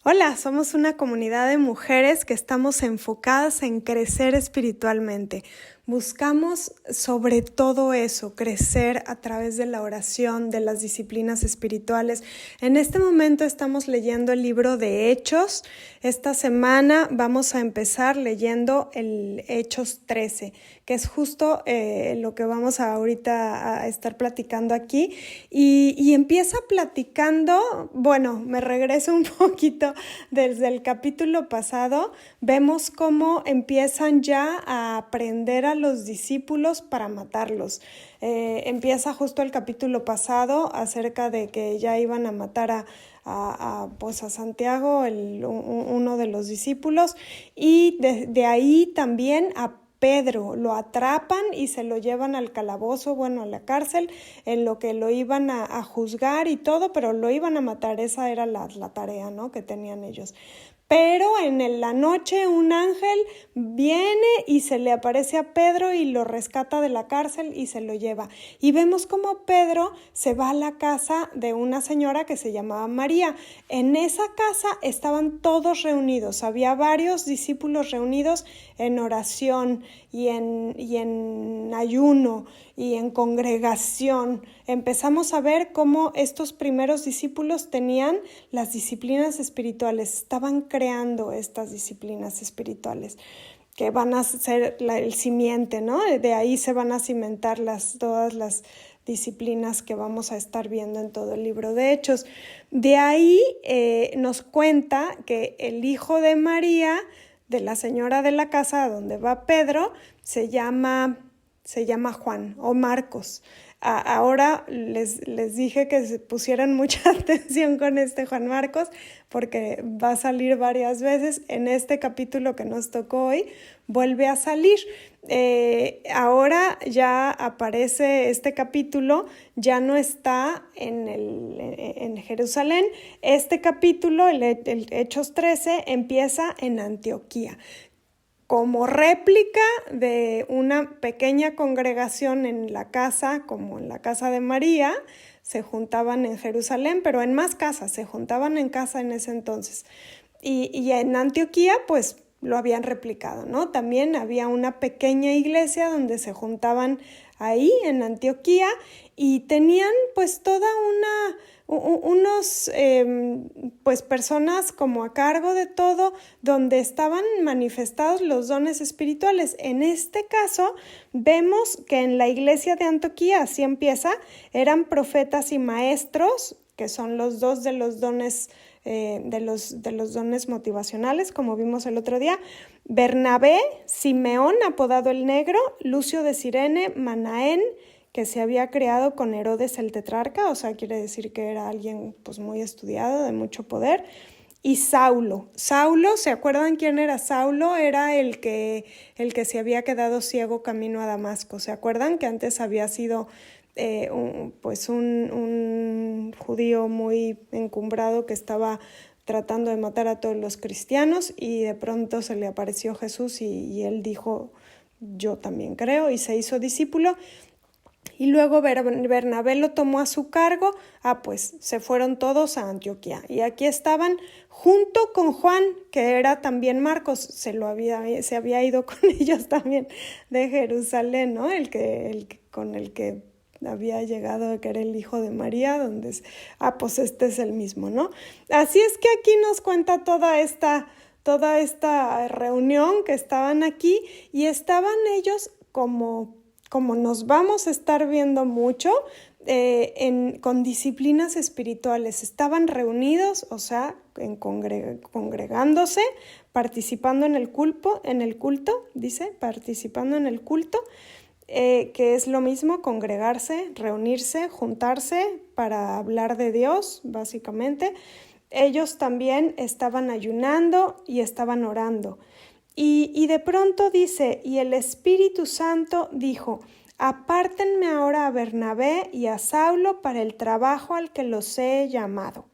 Hola, somos una comunidad de mujeres que estamos enfocadas en crecer espiritualmente. Buscamos sobre todo eso, crecer a través de la oración, de las disciplinas espirituales. En este momento estamos leyendo el libro de Hechos. Esta semana vamos a empezar leyendo el Hechos 13, que es justo lo que vamos ahorita a estar platicando aquí. Y empieza platicando, me regreso un poquito desde el capítulo pasado. Vemos cómo empiezan ya a aprender a los discípulos para matarlos. Empieza justo el capítulo pasado acerca de que ya iban a matar a Santiago, uno de los discípulos, y de ahí también a Pedro lo atrapan y se lo llevan al calabozo, a la cárcel, en lo que lo iban a juzgar y todo, pero lo iban a matar. Esa era la tarea, ¿no?, que tenían ellos. Pero en la noche un ángel viene y se le aparece a Pedro y lo rescata de la cárcel y se lo lleva. Y vemos cómo Pedro se va a la casa de una señora que se llamaba María. En esa casa estaban todos reunidos, había varios discípulos reunidos en oración y en ayuno y en congregación. Empezamos a ver cómo estos primeros discípulos tenían las disciplinas espirituales, estaban creando estas disciplinas espirituales que van a ser el simiente, ¿no? De ahí se van a cimentar todas las disciplinas que vamos a estar viendo en todo el libro de Hechos. De ahí nos cuenta que el hijo de María, de la señora de la casa donde va Pedro, se llama Juan o Marcos. Ahora les dije que se pusieran mucha atención con Juan Marcos, porque va a salir varias veces. En este capítulo que nos tocó hoy vuelve a salir. Ahora ya aparece este capítulo, ya no está en Jerusalén. Este capítulo, el Hechos 13, empieza en Antioquía, como réplica de una pequeña congregación en la casa, como en la casa de María. Se juntaban en Jerusalén, pero en más casas, se juntaban en casa en ese entonces. Y en Antioquía, pues lo habían replicado, ¿no? También había una pequeña iglesia donde se juntaban ahí en Antioquía y tenían pues toda unos personas como a cargo de todo, donde estaban manifestados los dones espirituales. En este caso vemos que en la iglesia de Antioquía, así empieza, eran profetas y maestros, que son los dos de los dones de los dones motivacionales, como vimos el otro día: Bernabé, Simeón, apodado el Negro, Lucio de Cirene, Manaén, que se había criado con Herodes el tetrarca, o sea, quiere decir que era alguien pues muy estudiado, de mucho poder, y Saulo. Saulo, ¿se acuerdan quién era Saulo? Era el que se había quedado ciego camino a Damasco. ¿Se acuerdan que antes había sido un judío muy encumbrado que estaba tratando de matar a todos los cristianos, y de pronto se le apareció Jesús y él dijo: yo también creo, y se hizo discípulo? Y luego Bernabé lo tomó a su cargo. Pues se fueron todos a Antioquía. Y aquí estaban junto con Juan, que era también Marcos. Se había ido con ellos también de Jerusalén, ¿no? Con el que había llegado, que era el hijo de María, pues este es el mismo, ¿no? Así es que aquí nos cuenta toda esta reunión que estaban aquí, y estaban ellos como nos vamos a estar viendo mucho, con disciplinas espirituales. Estaban reunidos, o sea, congregándose, participando en el culto, participando en el culto, que es lo mismo: congregarse, reunirse, juntarse para hablar de Dios, básicamente. Ellos también estaban ayunando y estaban orando. Y de pronto dice: y el Espíritu Santo dijo: apártenme ahora a Bernabé y a Saulo para el trabajo al que los he llamado.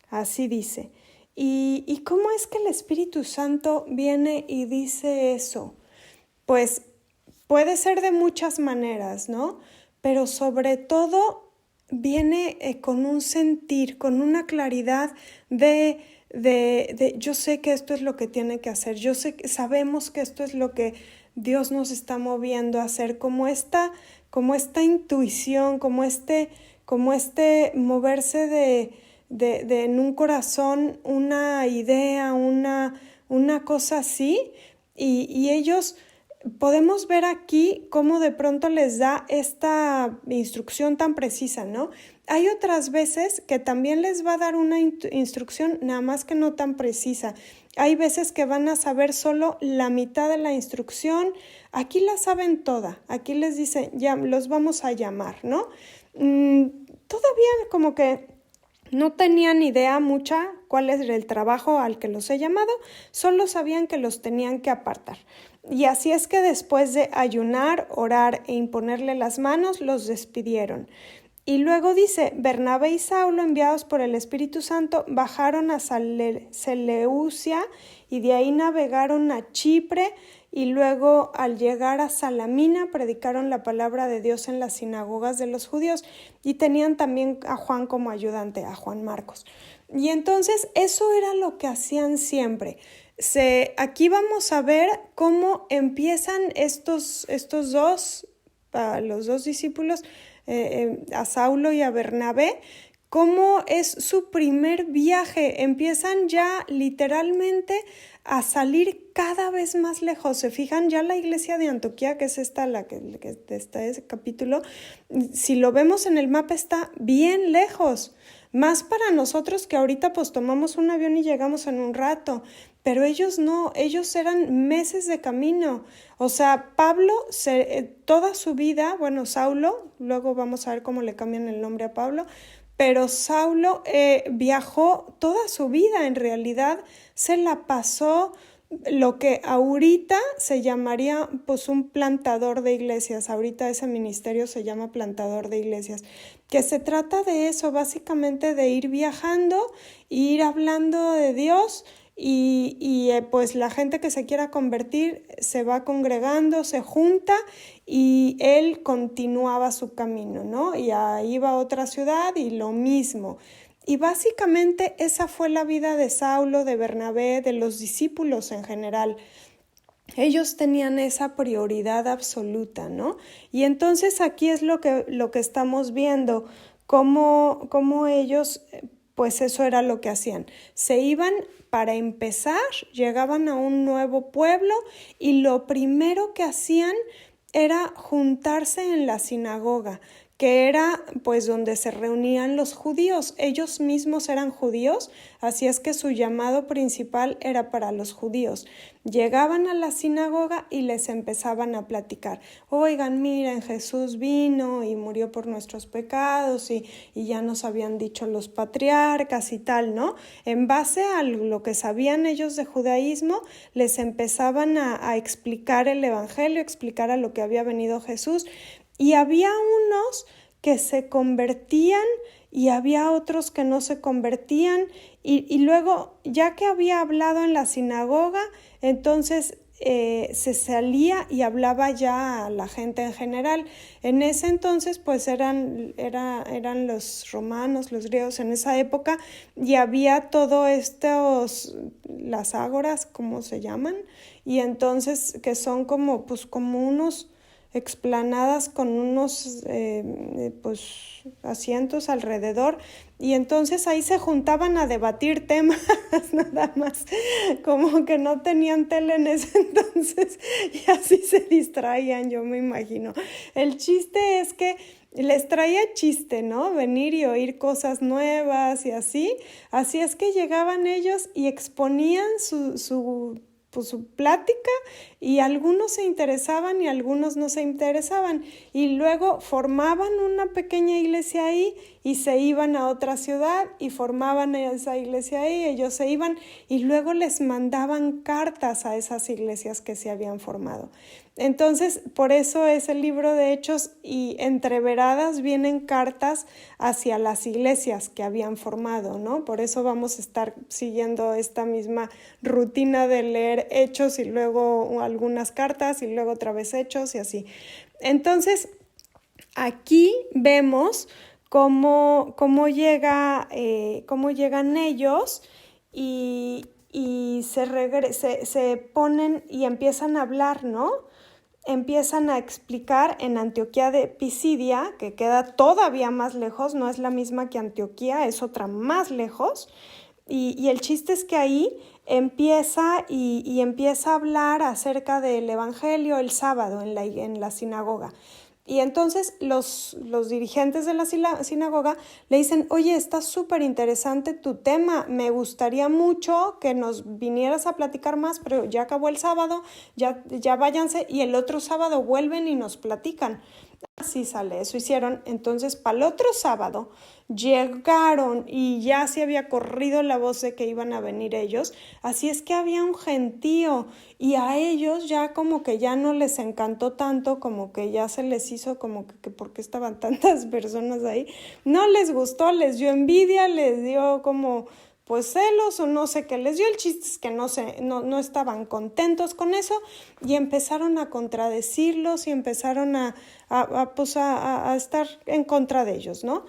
Así dice. ¿Y cómo es que el Espíritu Santo viene y dice eso? Pues puede ser de muchas maneras, ¿no? Pero sobre todo viene con un sentir, con una claridad de yo sé que esto es lo que tiene que hacer, sabemos que esto es lo que Dios nos está moviendo a hacer, como esta intuición, como este moverse de en un corazón, una idea, una cosa así, y ellos podemos ver aquí cómo de pronto les da esta instrucción tan precisa, ¿no? Hay otras veces que también les va a dar una instrucción, nada más que no tan precisa. Hay veces que van a saber solo la mitad de la instrucción. Aquí la saben toda. Aquí les dicen, ya los vamos a llamar, ¿no? Todavía como que no tenían idea mucha cuál es el trabajo al que los he llamado, solo sabían que los tenían que apartar. Y así es que después de ayunar, orar e imponerle las manos, los despidieron. Y luego dice, Bernabé y Saulo, enviados por el Espíritu Santo, bajaron a Seleucia y de ahí navegaron a Chipre y luego al llegar a Salamina predicaron la palabra de Dios en las sinagogas de los judíos y tenían también a Juan como ayudante, a Juan Marcos. Y entonces eso era lo que hacían siempre. Aquí vamos a ver cómo empiezan estos dos, los dos discípulos, a Saulo y a Bernabé, cómo es su primer viaje. Empiezan ya literalmente a salir cada vez más lejos. Se fijan, ya la iglesia de Antioquía, que es esta, la que está ese capítulo, si lo vemos en el mapa está bien lejos. Más para nosotros que ahorita pues tomamos un avión y llegamos en un rato, pero ellos no, ellos eran meses de camino. O sea, Pablo, toda su vida, bueno, Saulo, luego vamos a ver cómo le cambian el nombre a Pablo, pero Saulo viajó toda su vida, en realidad se la pasó lo que ahorita se llamaría pues un plantador de iglesias. Ahorita ese ministerio se llama plantador de iglesias, que se trata de eso, básicamente de ir viajando, ir hablando de Dios y pues la gente que se quiera convertir se va congregando, se junta y él continuaba su camino, ¿no? Y ahí iba a otra ciudad y lo mismo. Y básicamente esa fue la vida de Saulo, de Bernabé, de los discípulos en general. Ellos tenían esa prioridad absoluta, ¿no? Y entonces aquí es lo que estamos viendo, cómo ellos, pues eso era lo que hacían. Se iban, para empezar, llegaban a un nuevo pueblo y lo primero que hacían era juntarse en la sinagoga, que era pues donde se reunían los judíos. Ellos mismos eran judíos, así es que su llamado principal era para los judíos. Llegaban a la sinagoga y les empezaban a platicar. Oigan, miren, Jesús vino y murió por nuestros pecados y ya nos habían dicho los patriarcas y tal, ¿no? En base a lo que sabían ellos de judaísmo, les empezaban a explicar el evangelio, explicar a lo que había venido Jesús. Y había unos que se convertían y había otros que no se convertían y luego, ya que había hablado en la sinagoga, entonces se salía y hablaba ya a la gente en general. En ese entonces pues eran los romanos, los griegos en esa época y había todo las ágoras, ¿cómo se llaman? Y entonces que son como unos explanadas con unos asientos alrededor y entonces ahí se juntaban a debatir temas nada más, como que no tenían tele en ese entonces y así se distraían, yo me imagino. El chiste es que les traía chiste, ¿no? Venir y oír cosas nuevas y así es que llegaban ellos y exponían su plática y algunos se interesaban y algunos no se interesaban y luego formaban una pequeña iglesia ahí y se iban a otra ciudad y formaban esa iglesia ahí, ellos se iban y luego les mandaban cartas a esas iglesias que se habían formado. Entonces, por eso es el libro de Hechos y entreveradas vienen cartas hacia las iglesias que habían formado, ¿no? Por eso vamos a estar siguiendo esta misma rutina de leer Hechos y luego algunas cartas y luego otra vez Hechos y así. Entonces, aquí vemos cómo llegan ellos y se ponen y empiezan a hablar, ¿no? Empiezan a explicar en Antioquía de Pisidia, que queda todavía más lejos, no es la misma que Antioquía, es otra más lejos, y el chiste es que ahí empieza y empieza a hablar acerca del Evangelio el sábado en la sinagoga. Y entonces los dirigentes de la sinagoga le dicen, oye, está súper interesante tu tema, me gustaría mucho que nos vinieras a platicar más, pero ya acabó el sábado, ya váyanse, y el otro sábado vuelven y nos platican. Así sale, eso hicieron. Entonces, para el otro sábado llegaron y ya se había corrido la voz de que iban a venir ellos, así es que había un gentío y a ellos ya como que ya no les encantó tanto, como que ya se les hizo como que por qué estaban tantas personas ahí, no les gustó, les dio envidia, les dio como pues celos o no sé qué les dio. El chiste es que no estaban contentos con eso y empezaron a contradecirlos y empezaron a estar en contra de ellos, ¿no?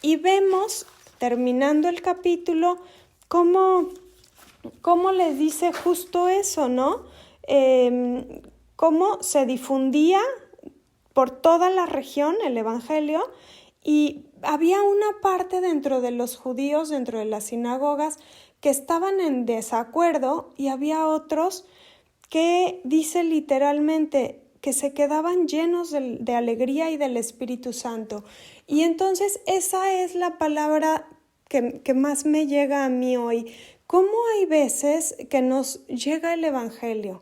Y vemos, terminando el capítulo, cómo les dice justo eso, ¿no? Cómo se difundía por toda la región el Evangelio, y había una parte dentro de los judíos, dentro de las sinagogas, que estaban en desacuerdo, y había otros que dice literalmente que se quedaban llenos de alegría y del Espíritu Santo. Y entonces esa es la palabra que más me llega a mí hoy. ¿Cómo hay veces que nos llega el Evangelio?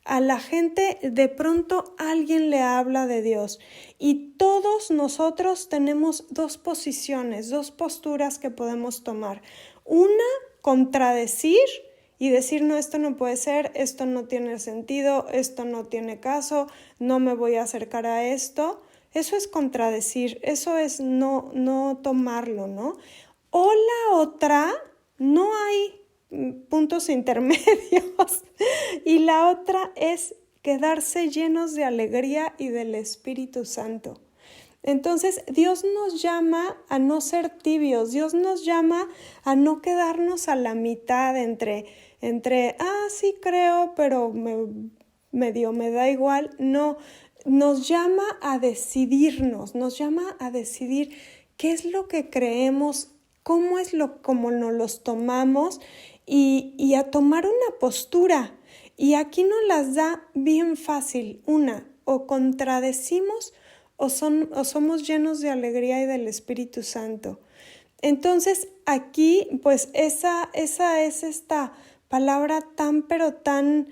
A la gente de pronto alguien le habla de Dios y todos nosotros tenemos dos posiciones, dos posturas que podemos tomar. Una, contradecir y decir, no, esto no puede ser, esto no tiene sentido, esto no tiene caso, no me voy a acercar a esto. Eso es contradecir, eso es no tomarlo, ¿no? O la otra, no hay puntos intermedios, y la otra es quedarse llenos de alegría y del Espíritu Santo. Entonces Dios nos llama a no ser tibios, Dios nos llama a no quedarnos a la mitad entre sí creo, pero medio me da igual. No, nos llama a decidirnos, nos llama a decidir qué es lo que creemos, cómo es cómo nos los tomamos, y a tomar una postura. Y aquí nos las da bien fácil. Una, o contradecimos o somos llenos de alegría y del Espíritu Santo. Entonces aquí pues esa es esta palabra tan pero tan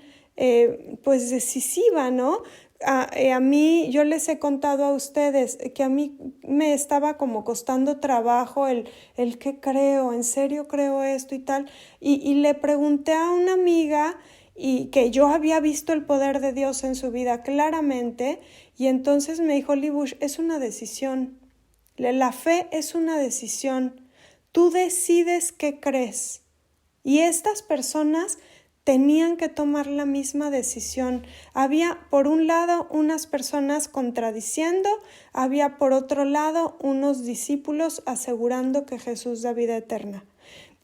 pues decisiva, ¿no? A mí, yo les he contado a ustedes que a mí me estaba como costando trabajo el que creo, en serio creo esto y tal, y le pregunté a una amiga y que yo había visto el poder de Dios en su vida claramente, y entonces me dijo, Libush, es una decisión, la fe es una decisión, tú decides qué crees, y estas personas tenían que tomar la misma decisión. Había por un lado unas personas contradiciendo, había por otro lado unos discípulos asegurando que Jesús da vida eterna.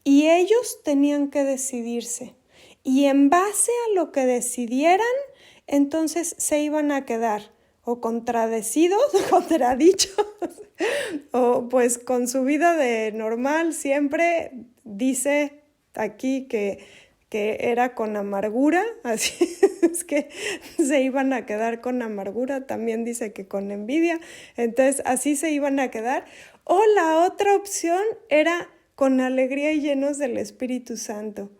Y ellos tenían que decidirse. Y en base a lo que decidieran, entonces se iban a quedar o contradecidos, contradichos, o pues con su vida de normal siempre dice aquí que era con amargura, así es que se iban a quedar con amargura, también dice que con envidia, entonces así se iban a quedar. O la otra opción era con alegría y llenos del Espíritu Santo.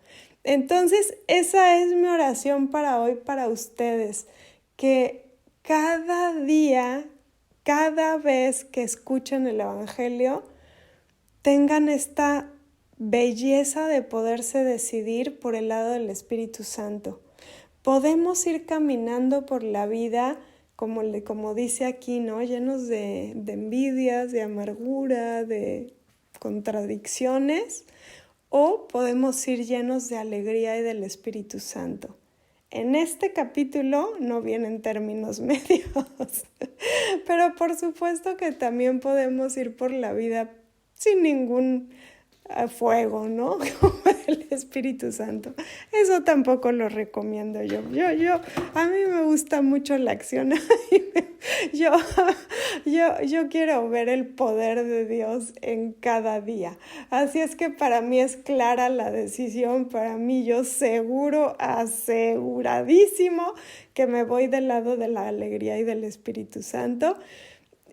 Entonces esa es mi oración para hoy, para ustedes, que cada día, cada vez que escuchen el Evangelio, tengan esta belleza de poderse decidir por el lado del Espíritu Santo. Podemos ir caminando por la vida, como dice aquí, ¿no? Llenos de envidias, de amargura, de contradicciones, o podemos ir llenos de alegría y del Espíritu Santo. En este capítulo no vienen términos medios, pero por supuesto que también podemos ir por la vida sin ningún fuego, ¿no? Como el Espíritu Santo. Eso tampoco lo recomiendo yo. A mí me gusta mucho la acción. Yo quiero ver el poder de Dios en cada día. Así es que para mí es clara la decisión. Para mí yo aseguradísimo que me voy del lado de la alegría y del Espíritu Santo.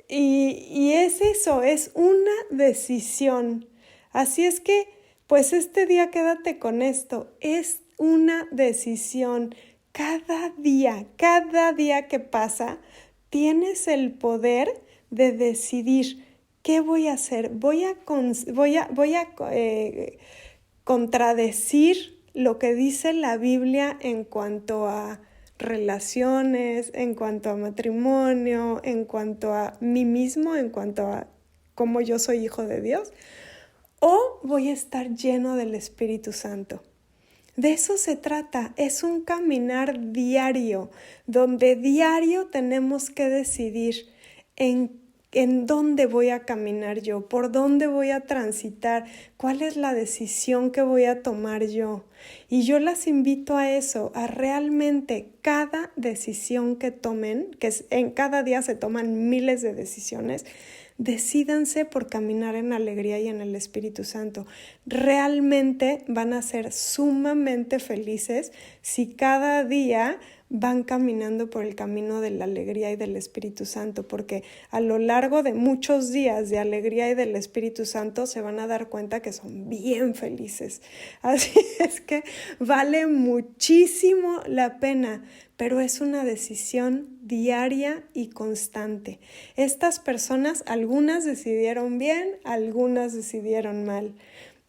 Y es eso, es una decisión. Así es que, pues este día quédate con esto, es una decisión. Cada día que pasa, tienes el poder de decidir qué voy a hacer. Voy a contradecir lo que dice la Biblia en cuanto a relaciones, en cuanto a matrimonio, en cuanto a mí mismo, en cuanto a cómo yo soy hijo de Dios, o voy a estar lleno del Espíritu Santo. De eso se trata, es un caminar diario, donde diario tenemos que decidir en dónde voy a caminar yo, por dónde voy a transitar, cuál es la decisión que voy a tomar yo. Y yo las invito a eso, a realmente cada decisión que tomen, en cada día se toman miles de decisiones, decídanse por caminar en alegría y en el Espíritu Santo. Realmente van a ser sumamente felices si cada día van caminando por el camino de la alegría y del Espíritu Santo, porque a lo largo de muchos días de alegría y del Espíritu Santo se van a dar cuenta que son bien felices. Así es que vale muchísimo la pena, pero es una decisión diaria y constante. Estas personas, algunas decidieron bien, algunas decidieron mal.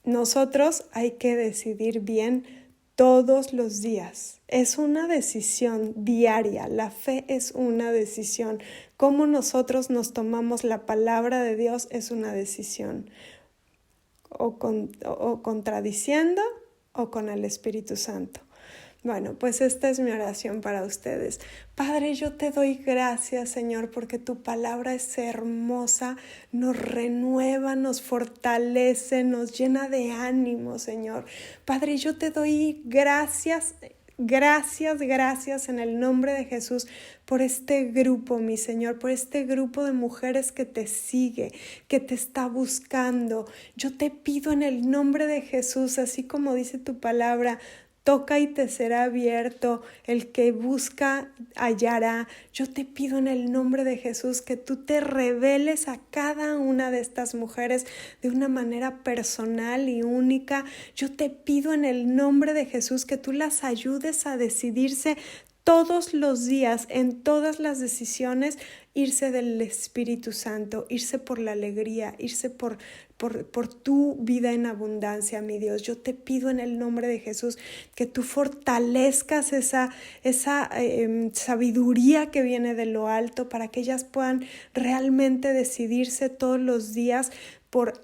Nosotros hay que decidir bien todos los días. Es una decisión diaria. La fe es una decisión. Cómo nosotros nos tomamos la palabra de Dios es una decisión. O contradiciendo o con el Espíritu Santo. Bueno, pues esta es mi oración para ustedes. Padre, yo te doy gracias, Señor, porque tu palabra es hermosa, nos renueva, nos fortalece, nos llena de ánimo, Señor. Padre, yo te doy gracias en el nombre de Jesús por este grupo, mi Señor, por este grupo de mujeres que te sigue, que te está buscando. Yo te pido en el nombre de Jesús, así como dice tu palabra, toca y te será abierto, el que busca hallará. Yo te pido en el nombre de Jesús que tú te reveles a cada una de estas mujeres de una manera personal y única. Yo te pido en el nombre de Jesús que tú las ayudes a decidirse todos los días, en todas las decisiones, irse del Espíritu Santo, irse por la alegría, irse por tu vida en abundancia, mi Dios. Yo te pido en el nombre de Jesús que tú fortalezcas esa sabiduría que viene de lo alto para que ellas puedan realmente decidirse todos los días por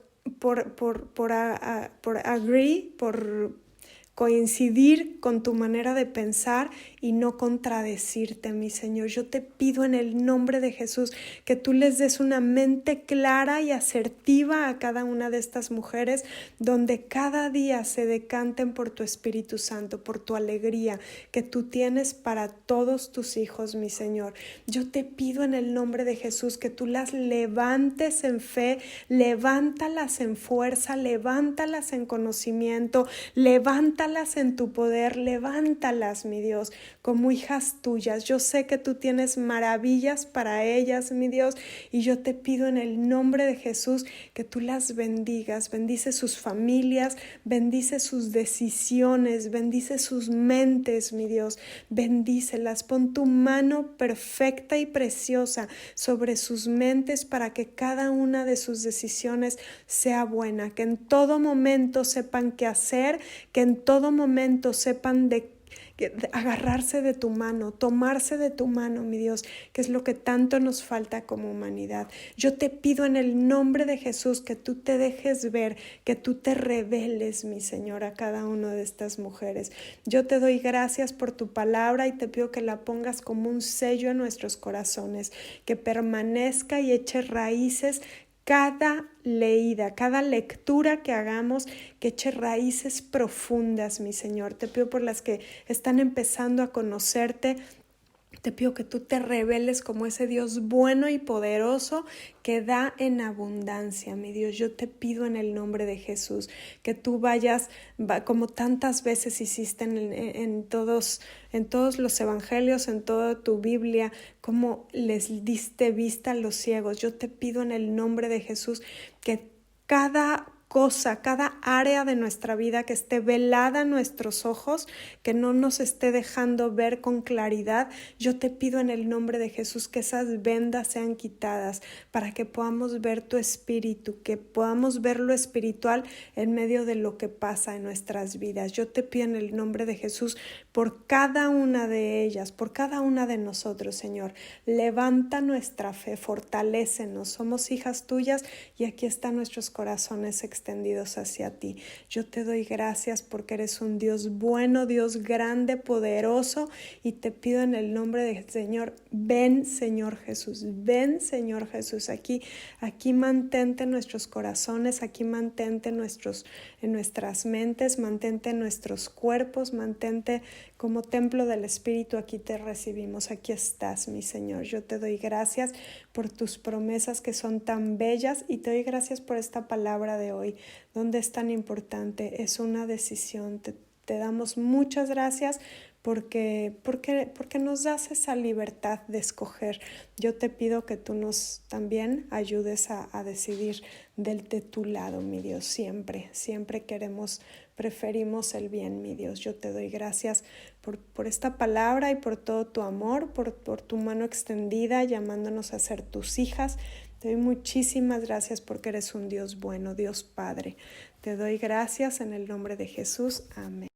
coincidir con tu manera de pensar y no contradecirte, mi Señor. Yo te pido en el nombre de Jesús que tú les des una mente clara y asertiva a cada una de estas mujeres, donde cada día se decanten por tu Espíritu Santo, por tu alegría que tú tienes para todos tus hijos, mi Señor. Yo te pido en el nombre de Jesús que tú las levantes en fe, levántalas en fuerza, levántalas en conocimiento, levántalas en tu poder, levántalas, mi Dios, como hijas tuyas. Yo sé que tú tienes maravillas para ellas, mi Dios, y yo te pido en el nombre de Jesús que tú las bendigas, bendice sus familias, bendice sus decisiones, bendice sus mentes, mi Dios, bendícelas, pon tu mano perfecta y preciosa sobre sus mentes para que cada una de sus decisiones sea buena, que en todo momento sepan qué hacer, que en todo momento sepan de agarrarse de tu mano, tomarse de tu mano, mi Dios, que es lo que tanto nos falta como humanidad. Yo te pido en el nombre de Jesús que tú te dejes ver, que tú te reveles, mi Señor, a cada una de estas mujeres. Yo te doy gracias por tu palabra y te pido que la pongas como un sello en nuestros corazones, que permanezca y eche raíces cada leída, cada lectura que hagamos, que eche raíces profundas, mi Señor. Te pido por las que están empezando a conocerte. Te pido que tú te reveles como ese Dios bueno y poderoso que da en abundancia, mi Dios. Yo te pido en el nombre de Jesús que tú vayas, como tantas veces hiciste en todos los evangelios, en toda tu Biblia, como les diste vista a los ciegos. Yo te pido en el nombre de Jesús que cada cosa, cada área de nuestra vida que esté velada a nuestros ojos, que no nos esté dejando ver con claridad, yo te pido en el nombre de Jesús que esas vendas sean quitadas para que podamos ver tu espíritu, que podamos ver lo espiritual en medio de lo que pasa en nuestras vidas. Yo te pido en el nombre de Jesús por cada una de ellas, por cada una de nosotros, Señor. Levanta nuestra fe, fortalécenos. Somos hijas tuyas y aquí están nuestros corazones extendidos hacia ti. Yo te doy gracias porque eres un Dios bueno, Dios grande, poderoso, y te pido en el nombre del Señor, ven Señor Jesús, ven Señor Jesús, aquí mantente en nuestros corazones, aquí mantente en nuestras mentes, mantente en nuestros cuerpos, mantente como templo del Espíritu. Aquí te recibimos, aquí estás, mi Señor. Yo te doy gracias por tus promesas que son tan bellas y te doy gracias por esta palabra de hoy, donde es tan importante, es una decisión. Te damos muchas gracias porque nos das esa libertad de escoger. Yo te pido que tú nos también ayudes a decidir de tu lado, mi Dios. Siempre preferimos el bien, mi Dios. Yo te doy gracias por esta palabra y por todo tu amor, por tu mano extendida, llamándonos a ser tus hijas. Te doy muchísimas gracias porque eres un Dios bueno, Dios Padre. Te doy gracias en el nombre de Jesús. Amén.